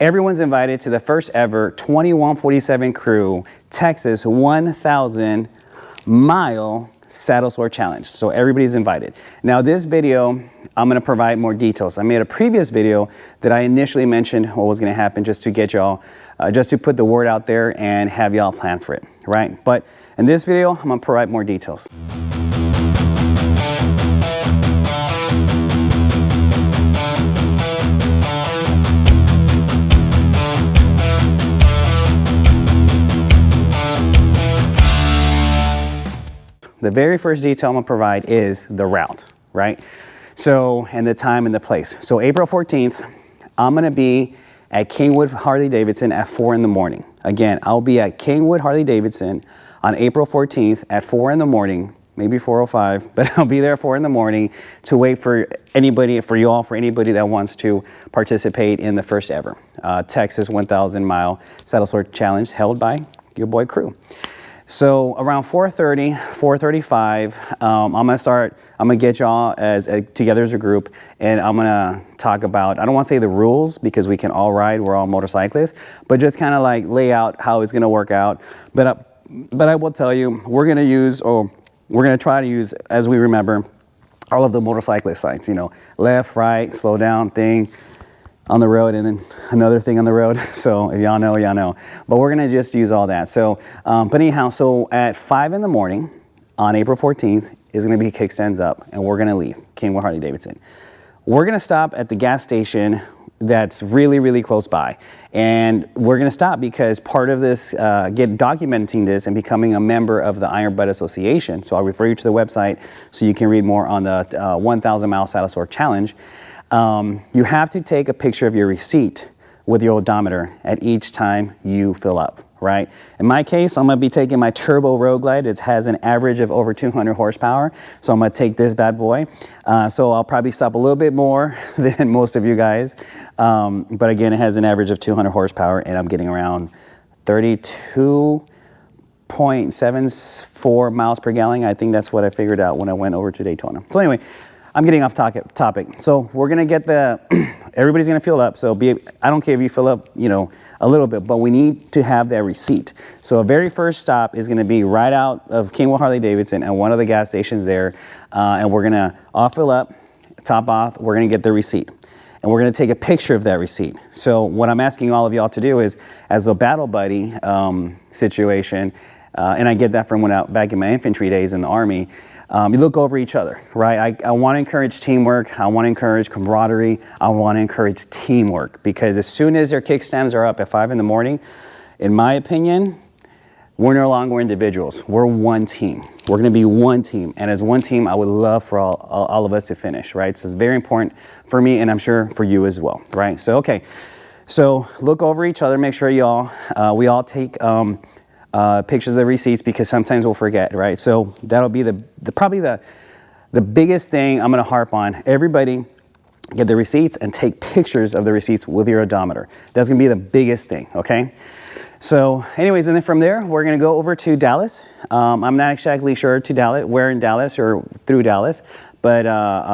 everyone's invited to the first ever 2147 Crew Texas 1,000 mile SaddleSore challenge. So everybody's invited. Now this video, I'm going to provide more details. I made a previous video that I initially mentioned what was going to happen just to get y'all, just to put the word out there and have y'all plan for it, right? But in this video, I'm going to provide more details. The very first detail I'm gonna provide is the route, right? So, and the time and the place. So April 14th, I'm gonna be at Kingwood Harley Davidson at 4 in the morning. Again, I'll be at Kingwood Harley Davidson on April 14th at 4 in the morning, maybe 4:05, but I'll be there at 4 in the morning to wait for anybody, for anybody that wants to participate in the first ever Texas 1,000 mile SaddleSore challenge held by your boy Crew. So around 4:30, 4:35, I'm gonna get y'all together as a group, and I'm gonna talk about, I don't wanna say the rules because we can all ride, we're all motorcyclists, but just kind of like lay out how it's gonna work out. But I will tell you, we're gonna try to use, as we remember, all of the motorcyclist signs, you know, left, right, slow down thing on the road, and then another thing on the road. So if y'all know, y'all know. But we're gonna just use all that. So, but anyhow, so at 5 in the morning on April 14th is gonna be Kickstands up, and we're gonna leave Kingwood Harley Davidson. We're gonna stop at the gas station that's really, really close by. And we're gonna stop because part of this, documenting this and becoming a member of the Iron Butt Association. So I'll refer you to the website so you can read more on the 1,000 mile SaddleSore challenge. You have to take a picture of your receipt with your odometer at each time you fill up, right? In my case, I'm gonna be taking my Turbo Road Glide. It has an average of over 200 horsepower. So I'm gonna take this bad boy. So I'll probably stop a little bit more than most of you guys. But again, it has an average of 200 horsepower, and I'm getting around 32.74 miles per gallon. I think that's what I figured out when I went over to Daytona. So anyway, I'm getting off topic. So we're gonna get everybody's gonna fill up. So I don't care if you fill up, you know, a little bit, but we need to have that receipt. So a very first stop is gonna be right out of Kingwood Harley Davidson and one of the gas stations there. And we're gonna all fill up, top off, we're gonna get the receipt. And we're gonna take a picture of that receipt. So what I'm asking all of y'all to do is, as a battle buddy situation, and I get that from when back in my infantry days in the Army, you look over each other, right? I want to encourage teamwork. I want to encourage camaraderie. I want to encourage teamwork, because as soon as your kickstands are up at 5 in the morning, in my opinion, we're no longer individuals. We're one team. We're going to be one team. And as one team, I would love for all of us to finish, right? So it's very important for me, and I'm sure for you as well, right? So, okay. So look over each other. Make sure we all take pictures of the receipts, because sometimes we'll forget, right? So that'll be probably the biggest thing I'm gonna harp on. Everybody get the receipts and take pictures of the receipts with your odometer. That's gonna be the biggest thing, okay? So anyways, and then from there, we're gonna go over to Dallas. I'm not exactly sure where in Dallas or through Dallas, but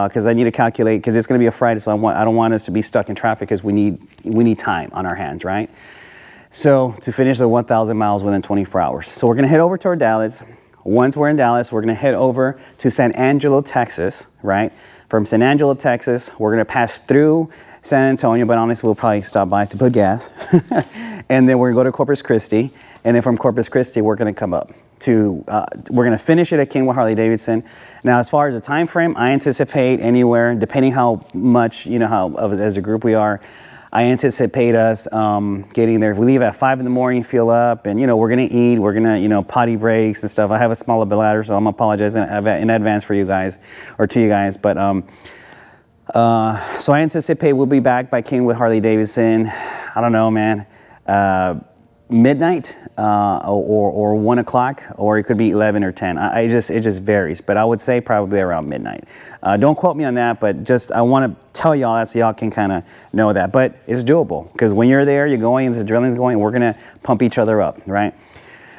because I need to calculate, because it's gonna be a Friday, so I don't want us to be stuck in traffic, because we need time on our hands, right? So to finish the 1,000 miles within 24 hours. So we're gonna head over toward Dallas. Once we're in Dallas, we're gonna head over to San Angelo, Texas, right? From San Angelo, Texas, we're gonna pass through San Antonio, but honestly, we'll probably stop by to put gas. And then we're gonna go to Corpus Christi. And then from Corpus Christi, we're gonna come up to, we're gonna finish it at Kingwood Harley Davidson. Now, as far as the time frame, I anticipate anywhere, depending how much, you know, as a group we are, I anticipate us getting there. If we leave at 5 in the morning, fill up, and, you know, we're gonna eat, we're gonna, you know, potty breaks and stuff. I have a smaller bladder, so I'm gonna apologize in advance for you guys, or to you guys. But so I anticipate we'll be back by Kingwood Harley Davidson. I don't know, man. Midnight or 1 o'clock, or it could be 11 or 10. It just varies, but I would say probably around midnight. Don't quote me on that, but just I want to tell y'all that so y'all can kind of know that. But it's doable, because when you're there, you're going, the adrenaline's going, we're gonna pump each other up, right?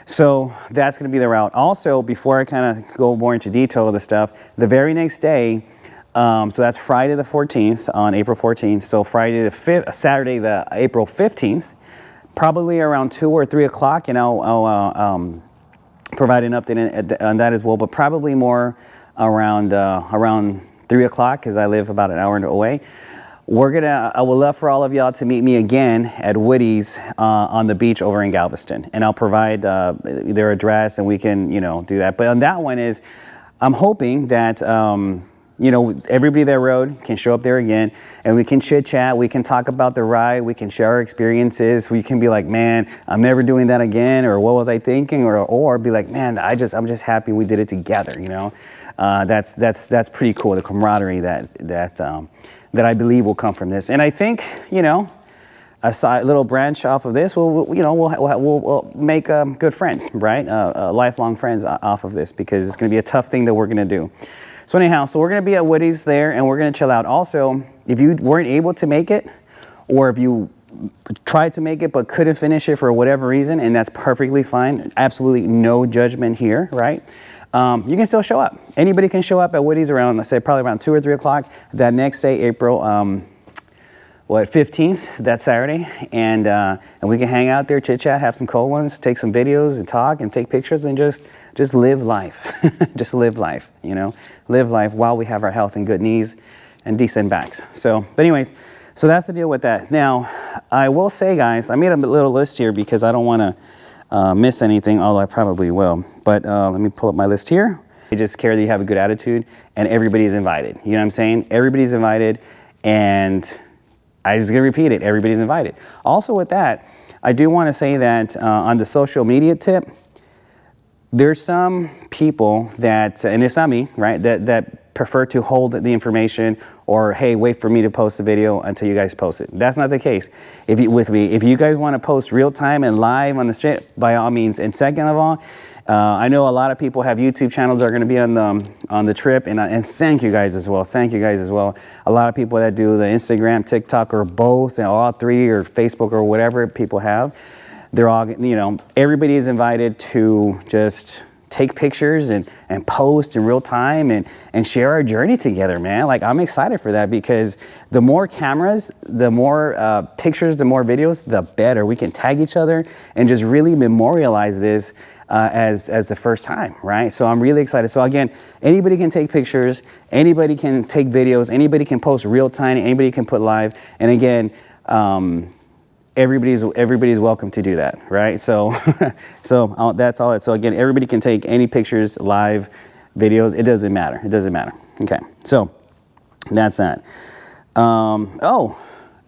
So that's gonna be the route. Also, before I kind of go more into detail of the stuff, the very next day, So that's Friday the 14th on April 14th. So Friday the 5th, Saturday the April 15th, probably around 2 or 3 o'clock, and I'll provide an update on that as well, but probably more around 3 o'clock because I live about an hour away. I would love for all of y'all to meet me again at Woody's on the beach over in Galveston, and I'll provide their address and we can, you know, do that. But on that one is, I'm hoping that, you know, everybody that rode can show up there again and we can chit chat, we can talk about the ride, we can share our experiences, we can be like, man, I'm never doing that again, or what was I thinking, or be like, man, I'm just happy we did it together, you know. That's pretty cool, the camaraderie that I believe will come from this. And I think, you know, a little branch off of this, we'll make good friends, right? Lifelong friends off of this, because it's going to be a tough thing that we're going to do. So anyhow, so we're going to be at Woody's there and we're going to chill out. Also, if you weren't able to make it, or if you tried to make it but couldn't finish it for whatever reason, and that's perfectly fine, absolutely no judgment here, right? You can still show up. Anybody can show up at Woody's around, let's say, probably around 2 or 3 o'clock that next day, April 15th, that Saturday, and we can hang out there, chit chat, have some cold ones, take some videos and talk and take pictures and just live life. Just live life, you know, live life while we have our health and good knees and decent backs. So, but anyways, so that's the deal with that. Now, I will say, guys, I made a little list here because I don't want to miss anything, although I probably will. But let me pull up my list here. I just care that you have a good attitude and everybody's invited. You know what I'm saying? Everybody's invited, and I'm just gonna repeat it, everybody's invited. Also with that, I do want to say that on the social media tip, there's some people that, and it's not me, right, that prefer to hold the information, or hey, wait for me to post the video until you guys post it. That's not the case. If you guys want to post real time and live on the street, by all means. And second of all, I know a lot of people have YouTube channels that are going to be on the trip, and thank you guys as well. Thank you guys as well. A lot of people that do the Instagram, TikTok, or both, and all three, or Facebook, or whatever people have. They're all, you know, everybody is invited to just take pictures and post in real time and share our journey together, man. Like, I'm excited for that, because the more cameras, the more pictures, the more videos, the better. We can tag each other and just really memorialize this as the first time, right? So I'm really excited. So again, anybody can take pictures, anybody can take videos, anybody can post real time, anybody can put live. And again, everybody's welcome to do that, right? So that's all. So again, everybody can take any pictures, live videos. It doesn't matter. It doesn't matter. Okay, so that's that.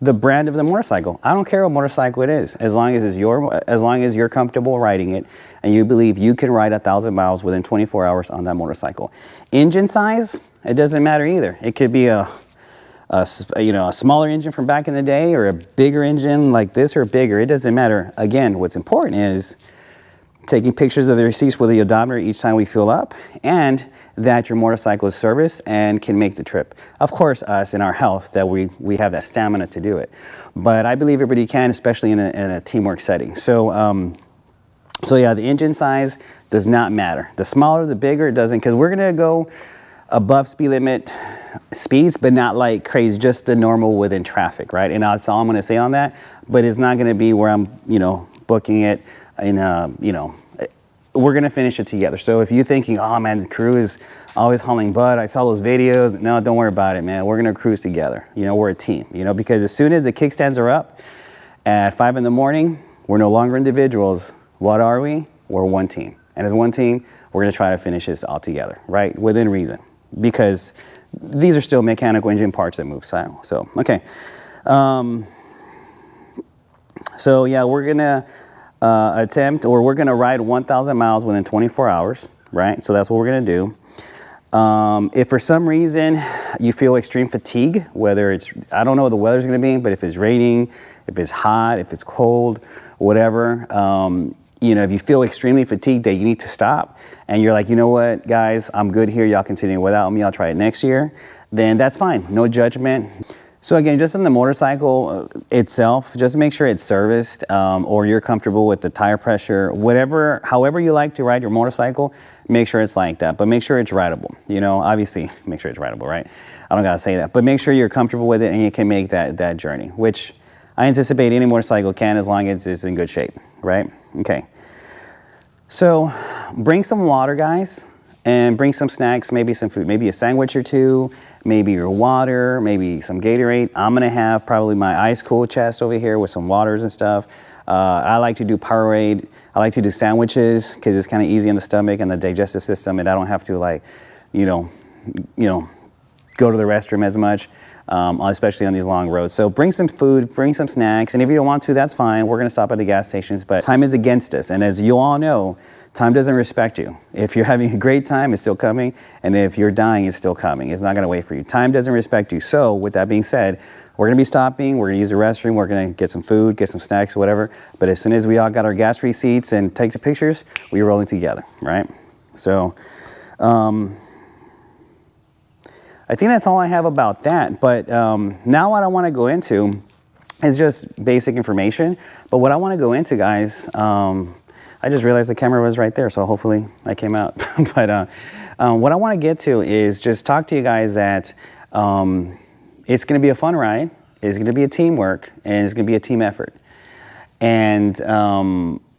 The brand of the motorcycle. I don't care what motorcycle it is, as long as you're comfortable riding it and you believe you can ride 1,000 miles within 24 hours on that motorcycle. Engine size, it doesn't matter either. It could be a smaller engine from back in the day, or a bigger engine like this, or bigger. It doesn't matter. Again, what's important is taking pictures of the receipts with the odometer each time we fill up, and that your motorcycle is serviced and can make the trip. Of course, us in our health, that we have that stamina to do it. But I believe everybody can, especially in a teamwork setting. So yeah, the engine size does not matter. The smaller, the bigger, it doesn't, because we're gonna go above speed limit speeds, but not like crazy, just the normal within traffic, right? And that's all I'm gonna say on that. But it's not gonna be where I'm, booking it in we're gonna finish it together. So if you're thinking, oh man, the crew is always hauling butt, I saw those videos, no, don't worry about it, man. We're gonna cruise together. We're a team, because as soon as the kickstands are up at 5 in the morning, we're no longer individuals. What are we? We're one team. And as one team, we're gonna try to finish this all together, right? Within reason. Because these are still mechanical engine parts that move. So okay. So yeah, we're gonna we're gonna ride 1,000 miles within 24 hours, right? So that's what we're gonna do. If for some reason you feel extreme fatigue, whether it's, I don't know what the weather's gonna be, but if it's raining, if it's hot, if it's cold, whatever, if you feel extremely fatigued that you need to stop, and you're like, you know what, guys, I'm good here, y'all continue without me, I'll try it next year, then that's fine, no judgment. So again, just in the motorcycle itself, just make sure it's serviced, or you're comfortable with the tire pressure, however you like to ride your motorcycle, make sure it's like that, but make sure it's rideable. You know, obviously make sure it's rideable, right? I don't gotta say that, but make sure you're comfortable with it and you can make that journey, which I anticipate any motorcycle can, as long as it's in good shape, right? Okay. So bring some water, guys, and bring some snacks, maybe some food, maybe a sandwich or two, maybe your water, maybe some Gatorade. I'm gonna have probably my ice cool chest over here with some waters and stuff. I like to do Powerade. I like to do sandwiches because it's kind of easy on the stomach and the digestive system, and I don't have to, like, you know, go to the restroom as much, especially on these long roads. So bring some food, bring some snacks, and if you don't want to, that's fine. We're gonna stop at the gas stations, but time is against us, and as you all know, time doesn't respect you. If you're having a great time, it's still coming, and if you're dying, it's still coming. It's not gonna wait for you. Time doesn't respect you. So with that being said, we're gonna be stopping, we're gonna use the restroom, we're gonna get some food, get some snacks, whatever, but as soon as we all got our gas-free seats and take the pictures, we're rolling together, right? So, I think that's all I have about that, but now what I wanna go into is just basic information, but what I wanna go into, guys, I just realized the camera was right there, so hopefully I came out. But what I want to get to is just talk to you guys that it's going to be a fun ride, it's going to be a teamwork, and it's going to be a team effort. And,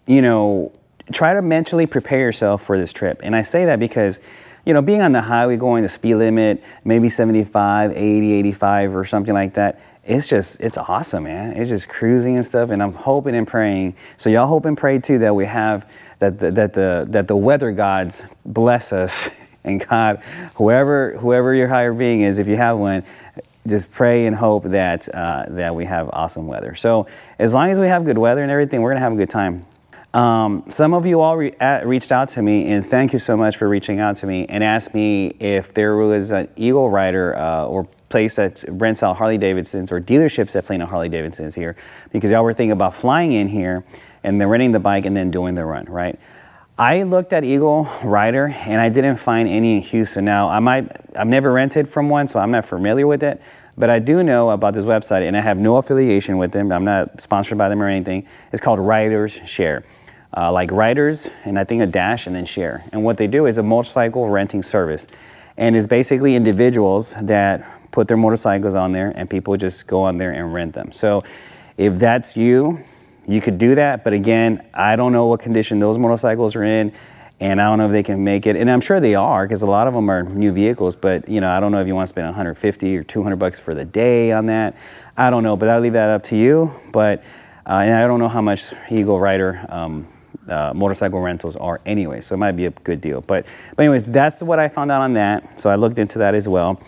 you know, try to mentally prepare yourself for this trip. And I say that because, you know, being on the highway going the speed limit, maybe 75, 80, 85 or something like that, it's awesome, man. It's just cruising and stuff, and I'm hoping and praying. So y'all hope and pray too that we have, that the weather gods bless us, and God, whoever your higher being is, if you have one, just pray and hope that that we have awesome weather. So as long as we have good weather and everything, we're gonna have a good time. Some of you all reached out to me, and thank you so much for reaching out to me and asked me if there was an Eagle rider or place that rents out Harley Davidsons, or dealerships that play on Harley Davidsons here, because y'all were thinking about flying in here and then renting the bike and then doing the run, right? I looked at Eagle Rider and I didn't find any in Houston. Now, I've never rented from one, so I'm not familiar with it, but I do know about this website, and I have no affiliation with them. I'm not sponsored by them or anything. It's called Riders Share. Like Riders, and I think a dash, and then Share. And what they do is a motorcycle renting service. And it's basically individuals that put their motorcycles on there, and people just go on there and rent them. So if that's you, you could do that. But again, I don't know what condition those motorcycles are in, and I don't know if they can make it. And I'm sure they are, because a lot of them are new vehicles, but you know, I don't know if you want to spend 150 or 200 bucks for the day on that. I don't know, but I'll leave that up to you. But, and I don't know how much Eagle Rider motorcycle rentals are anyway, so it might be a good deal. But anyways, that's what I found out on that. So I looked into that as well.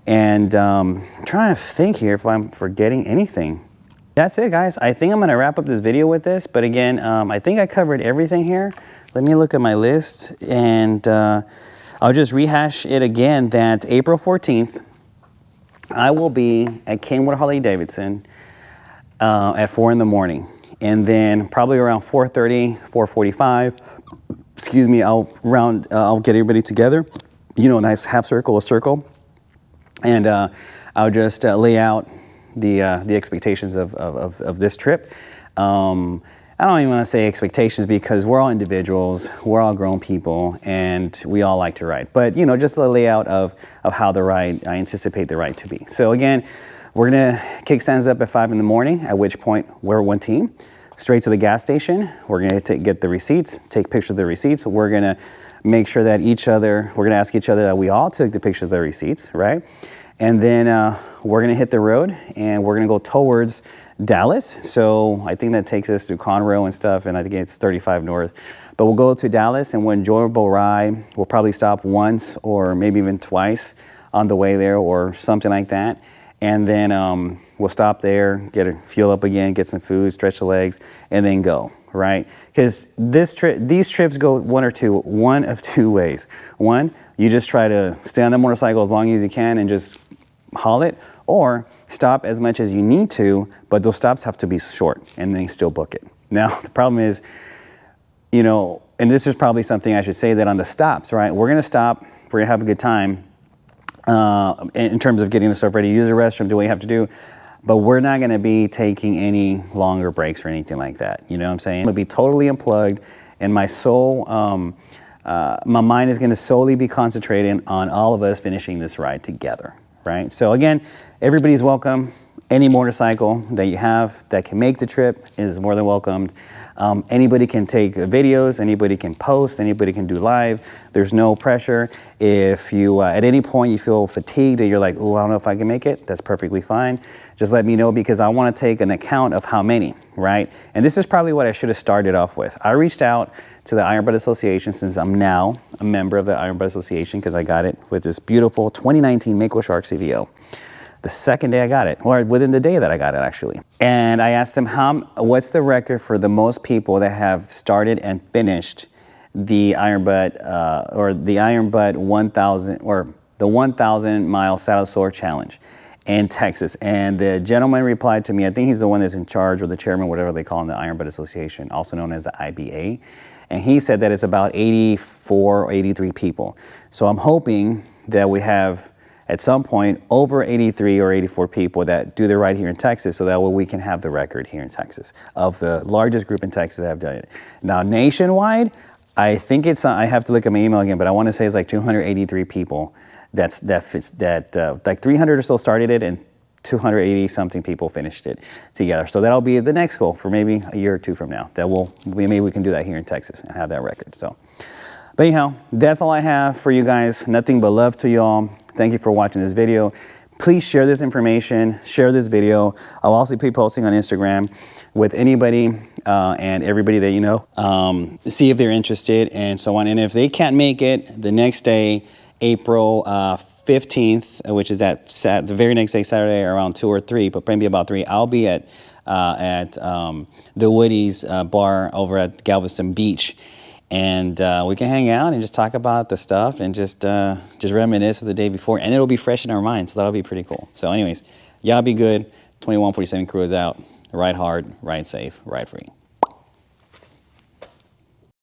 And I'm trying to think here if I'm forgetting anything. That's it, guys. I think I'm gonna wrap up this video with this, but again, I think I covered everything here. Let me look at my list, and I'll just rehash it again, that April 14th, I will be at Kenwood Harley Davidson at 4 in the morning. And then probably around 4:30, 4:45, excuse me, I'll get everybody together, you know, a nice half circle, a circle. And I'll just lay out the expectations of this trip. I don't even want to say expectations, because we're all individuals, we're all grown people, and we all like to ride. But you know, just the layout of how the ride, I anticipate the ride to be. So again, we're gonna kickstands up at 5 in the morning, at which point we're one team. Straight to the gas station. We're gonna get the receipts, take pictures of the receipts. We're gonna make sure that we're gonna ask each other that we all took the pictures of the receipts, right? And then we're gonna hit the road, and we're gonna go towards Dallas. So I think that takes us through Conroe and stuff, and I think it's 35 north. But we'll go to Dallas, and we'll enjoyable ride. We'll probably stop once or maybe even twice on the way there, or something like that. And then we'll stop there, fuel up again, get some food, stretch the legs, and then go, right? Because these trips go one of two ways. One, you just try to stay on the motorcycle as long as you can and just haul it, or stop as much as you need to, but those stops have to be short, and then still book it. Now, the problem is, you know, and this is probably something I should say, that on the stops, right? We're gonna stop, we're gonna have a good time. in terms of getting the stuff ready, use the restroom, do what you have to do. But we're not going to be taking any longer breaks or anything like that. You know what I'm saying? I'm going to be totally unplugged, and my my mind is going to solely be concentrating on all of us finishing this ride together, right? So again, everybody's welcome. Any motorcycle that you have that can make the trip is more than welcomed. Anybody can take videos, anybody can post, anybody can do live. There's no pressure. If you, at any point you feel fatigued or you're like, oh, I don't know if I can make it, that's perfectly fine. Just let me know, because I want to take an account of how many, right? And this is probably what I should have started off with. I reached out to the Iron Butt Association, since I'm now a member of the Iron Butt Association, because I got it with this beautiful 2019 Mako Shark CVO. The second day I got it, or within the day that I got it actually. And I asked him, what's the record for the most people that have started and finished the Iron Butt, or the Iron Butt 1000, or the 1,000 mile SaddleSore challenge in Texas? And the gentleman replied to me, I think he's the one that's in charge, or the chairman, whatever they call him, the Iron Butt Association, also known as the IBA. And he said that it's about 84 or 83 people. So I'm hoping that we have, at some point, over 83 or 84 people that do the ride here in Texas, so that way we can have the record here in Texas of the largest group in Texas that have done it. Now, nationwide, I think it's, I have to look at my email again, but I want to say it's like 283 people like 300 or so started it, and 280 something people finished it together. So that'll be the next goal for maybe a year or two from now. Maybe we can do that here in Texas and have that record. So, but anyhow, that's all I have for you guys. Nothing but love to y'all. Thank you for watching this video. Please share this information, share this video. I'll also be posting on Instagram with anybody and everybody that you know, see if they're interested and so on. And if they can't make it the next day, April 15th, which is the very next day, Saturday, around 2 or 3, but maybe about 3, I'll be at the Woody's bar over at Galveston Beach. And we can hang out and just talk about the stuff and just reminisce of the day before, and it'll be fresh in our minds, so that'll be pretty cool. So anyways, y'all be good. 2147 crew is out. Ride hard, ride safe, ride free.